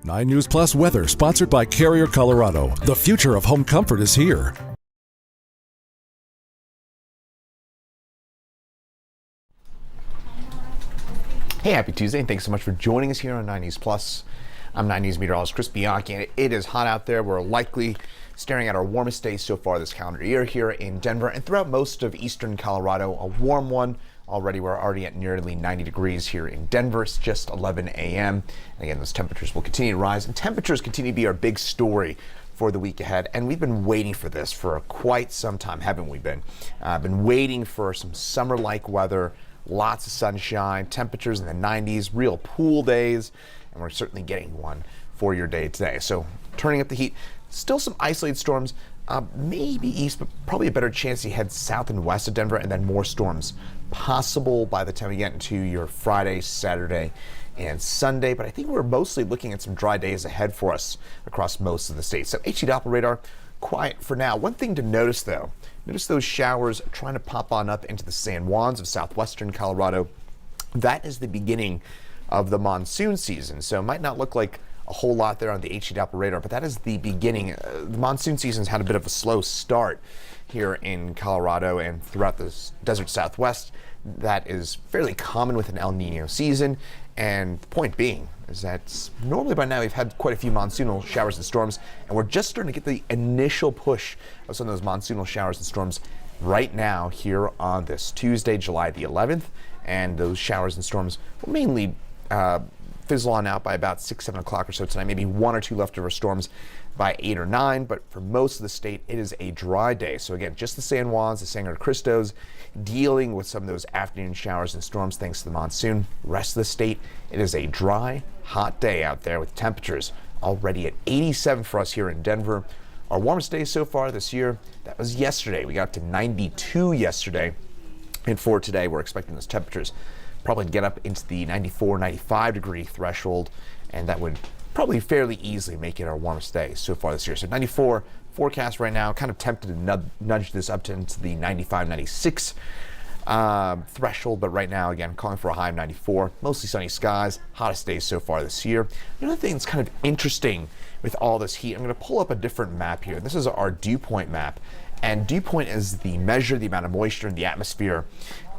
9 News Plus weather, sponsored by Carrier Colorado. The future of home comfort is here. Hey, happy Tuesday, and thanks so much for joining us here on 9 News Plus. I'm 9 News meteorologist Chris Bianchi, and it is hot out there. We're likely staring at our warmest day so far this calendar year here in Denver and throughout most of eastern Colorado. A warm one already. We're already at nearly 90 degrees here in Denver. It's just 11 a.m. And again, those temperatures will continue to rise, and temperatures continue to be our big story for the week ahead. And we've been waiting for this for quite some time, haven't we been? Been waiting for some summer-like weather, lots of sunshine, temperatures in the 90s, real pool days, and we're certainly getting one for your day today. So turning up the heat, still some isolated storms, maybe east, but probably a better chance to head south and west of Denver, and then more storms possible by the time we get into your Friday, Saturday, and Sunday. But I think we're mostly looking at some dry days ahead for us across most of the state. So HE Doppler radar, quiet for now. One thing to notice though, notice those showers trying to pop on up into the San Juans of southwestern Colorado. That is the beginning of the monsoon season. So it might not look like a whole lot there on the HE Doppler radar, but that is the beginning. The monsoon season's had a bit of a slow start here in Colorado and throughout the desert Southwest. That is fairly common with an El Nino season. And the point being is that normally by now we've had quite a few monsoonal showers and storms, and we're just starting to get the initial push of some of those monsoonal showers and storms right now here on this Tuesday, July the 11th. And those showers and storms will mainly fizzle on out by about 6, 7 o'clock or so tonight, maybe one or two leftover storms by 8 or 9, but for most of the state, it is a dry day. So again, just the San Juans, the Sangre de Cristos, dealing with some of those afternoon showers and storms thanks to the monsoon. Rest of the state, it is a dry, hot day out there with temperatures already at 87 for us here in Denver. Our warmest day so far this year, that was yesterday. We got to 92 yesterday, and for today, we're expecting those temperatures probably get up into the 94, 95 degree threshold, and that would probably fairly easily make it our warmest day so far this year. So 94 forecast right now, kind of tempted to nudge this up to into the 95, 96 threshold, but right now, again, calling for a high of 94, mostly sunny skies, hottest days so far this year. Another thing that's kind of interesting with all this heat, I'm going to pull up a different map here. This is our dew point map, and dew point is the measure of the amount of moisture in the atmosphere.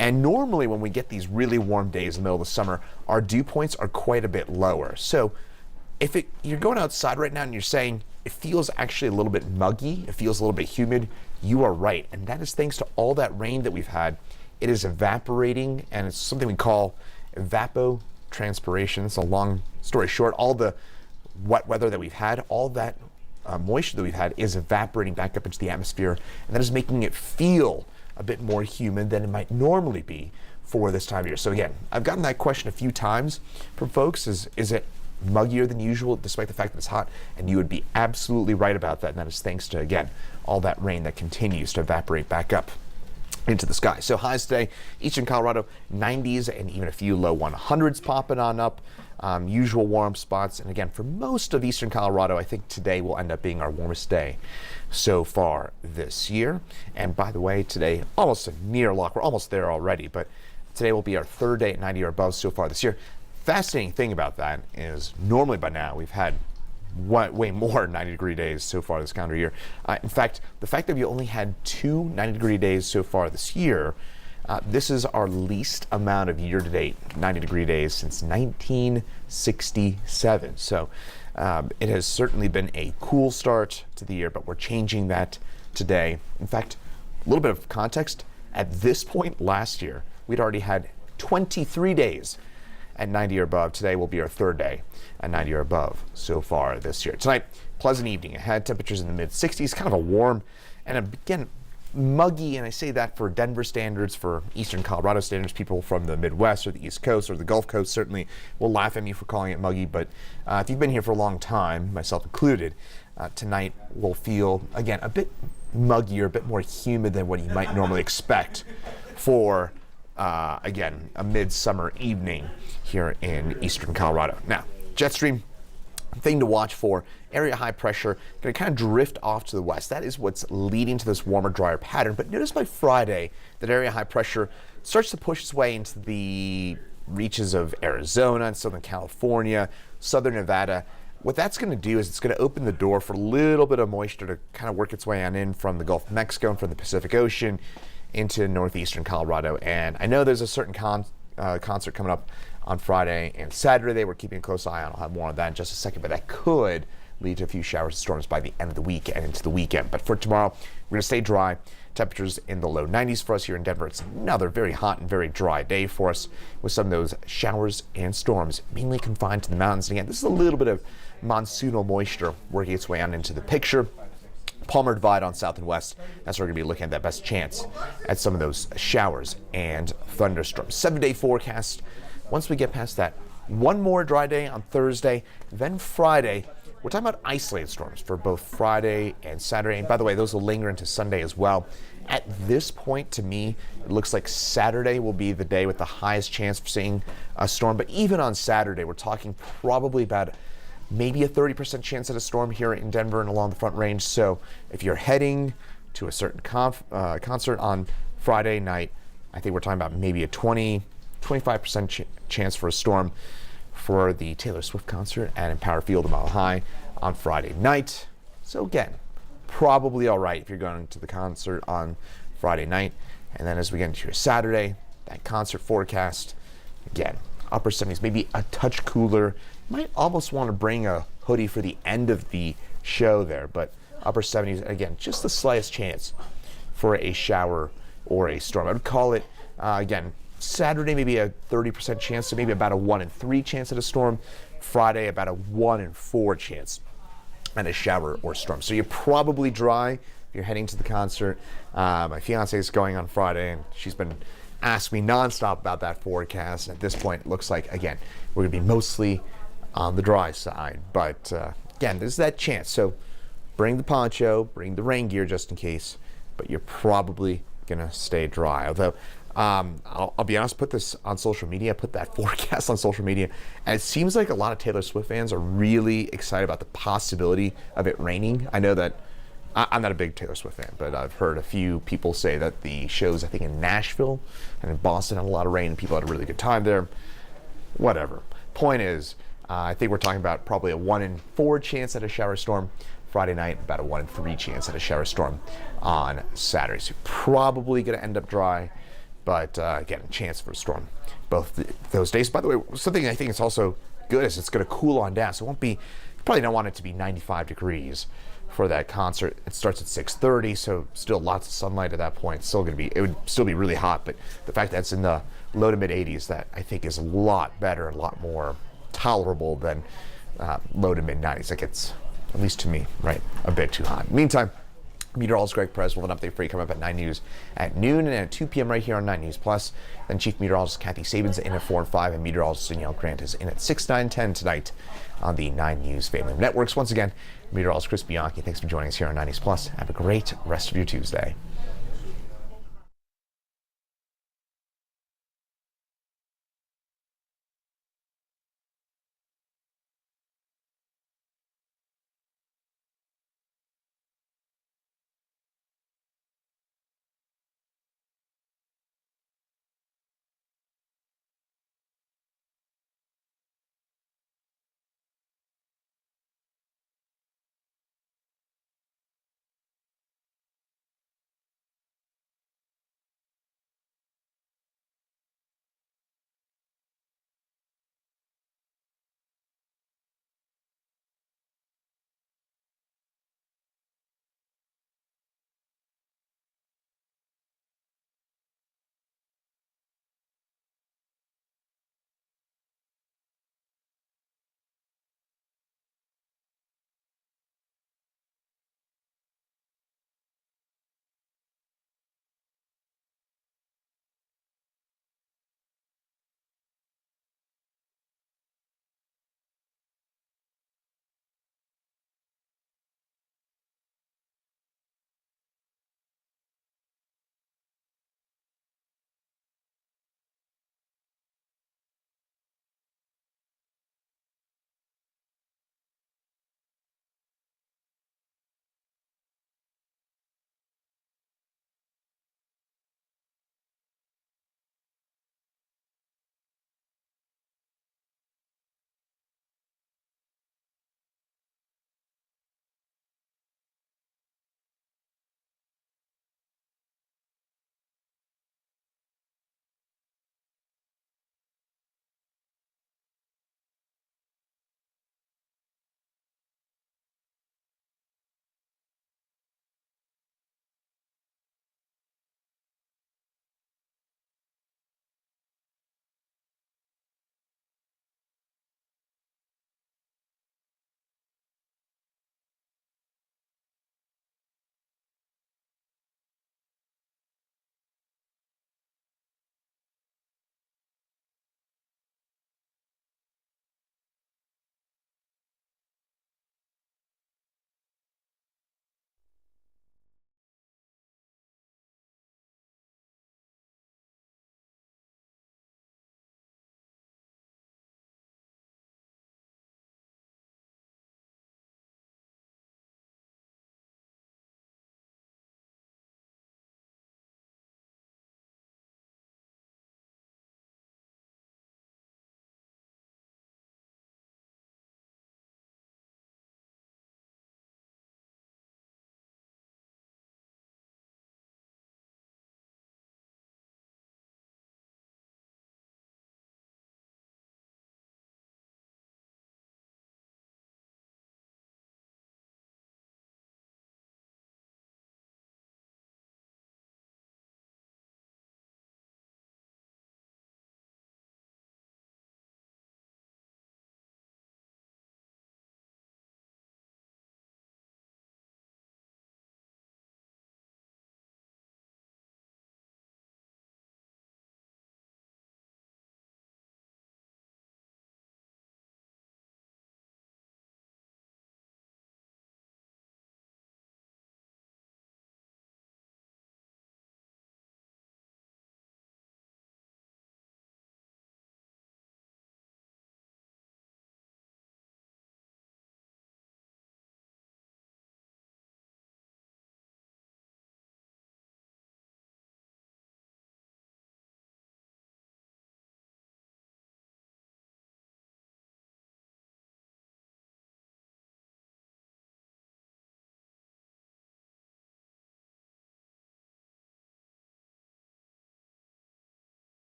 And normally when we get these really warm days in the middle of the summer, our dew points are quite a bit lower. So if you're going outside right now and you're saying it feels actually a little bit muggy, it feels a little bit humid, you are right. And that is thanks to all that rain that we've had. It is evaporating, and it's something we call evapotranspiration. It's a long story short. All the wet weather that we've had, all that moisture that we've had is evaporating back up into the atmosphere, and that is making it feel a bit more humid than it might normally be for this time of year. So again, I've gotten that question a few times from folks, is it muggier than usual despite the fact that it's hot? And you would be absolutely right about that, and that is thanks to, again, all that rain that continues to evaporate back up into the sky. So highs today, eastern Colorado, 90s and even a few low 100s popping on up. Usual warm spots. And again, for most of eastern Colorado, I think today will end up being our warmest day so far this year. And by the way, today, almost a near lock. We're almost there already, but today will be our third day at 90 or above so far this year. Fascinating thing about that is normally by now we've had way more 90 degree days so far this calendar year. In fact, the fact that we only had 2 90 degree days so far this year, this is our least amount of year-to-date 90 degree days since 1967. So it has certainly been a cool start to the year, but we're changing that today. In fact, a little bit of context, at this point last year, we'd already had 23 days at 90 or above. Today will be our third day at 90 or above so far this year. Tonight, pleasant evening ahead, temperatures in the mid-60s, kind of a warm and again, muggy, and I say that for Denver standards, for eastern Colorado standards. People from the Midwest or the East Coast or the Gulf Coast certainly will laugh at me for calling it muggy, but if you've been here for a long time, myself included, tonight will feel, again, a bit muggier, a bit more humid than what you might normally expect for, again, a midsummer evening here in eastern Colorado. Now, jet stream, thing to watch for, area high pressure, going to kind of drift off to the west. That is what's leading to this warmer, drier pattern. But notice by Friday that area high pressure starts to push its way into the reaches of Arizona and Southern California, Southern Nevada. what that's going to do is it's going to open the door for a little bit of moisture to kind of work its way on in from the Gulf of Mexico and from the Pacific Ocean into northeastern Colorado. And I know there's a certain concert coming up on Friday and Saturday we're keeping a close eye on. I'll have more on that in just a second, but that could lead to a few showers and storms by the end of the week and into the weekend. But for tomorrow, we're going to stay dry. Temperatures in the low 90s for us here in Denver. It's another very hot and very dry day for us with some of those showers and storms mainly confined to the mountains. And again, this is a little bit of monsoonal moisture working its way on into the picture. Palmer Divide on south and west. That's where we're going to be looking at that best chance at some of those showers and thunderstorms. 7-day forecast. Once we get past that, one more dry day on Thursday, then Friday. We're talking about isolated storms for both Friday and Saturday. And by the way, those will linger into Sunday as well. At this point, to me, it looks like Saturday will be the day with the highest chance for seeing a storm. But even on Saturday, we're talking probably about maybe a 30% chance at a storm here in Denver and along the Front Range. So if you're heading to a certain concert on Friday night, I think we're talking about maybe a 25% chance for a storm for the Taylor Swift concert at Empower Field a Mile High on Friday night. So again, probably all right if you're going to the concert on Friday night. And then as we get into your Saturday, that concert forecast, again, upper 70s, maybe a touch cooler. Might almost want to bring a hoodie for the end of the show there, but upper 70s, again, just the slightest chance for a shower or a storm. I would call it, again, Saturday maybe a 30% chance, so maybe about a 1 in 3 chance at a storm. Friday about a 1 in 4 chance at a shower or storm. So you're probably dry if you're heading to the concert. My fiance is going on Friday, and she's been asking me nonstop about that forecast. At this point, it looks like, again, we're going to be mostly on the dry side. But again, there's that chance. So bring the poncho, bring the rain gear just in case, but you're probably going to stay dry. Although, I'll be honest, put this on social media, put that forecast on social media, and it seems like a lot of Taylor Swift fans are really excited about the possibility of it raining. I know that I'm not a big Taylor Swift fan, but I've heard a few people say that the shows, I think in Nashville and in Boston, had a lot of rain and people had a really good time there. Whatever. Point is, I think we're talking about probably a 1 in 4 chance at a shower storm Friday night, about a 1 in 3 chance at a shower storm on Saturday. So you're probably going to end up dry. But again, a chance for a storm both those days. By the way, something I think is also good is it's going to cool on down. So it won't be, you probably don't want it to be 95 degrees for that concert. It starts at 6:30, so still lots of sunlight at that point. It's still going to be, it would still be really hot, but the fact that it's in the low to mid 80s, that I think is a lot better, a lot more tolerable than low to mid 90s. Like it's, at least to me, right, a bit too hot. Meantime, meteorologist Greg Perez will have an update for you coming up at 9 News at noon and at 2 p.m. right here on 9 News Plus. Then Chief Meteorologist Kathy Sabin's in at 4 and 5, and meteorologist Danielle Grant is in at 6, 9, 10 tonight on the 9 News family of networks. Once again, meteorologist Chris Bianchi, thanks for joining us here on 9 News Plus. Have a great rest of your Tuesday.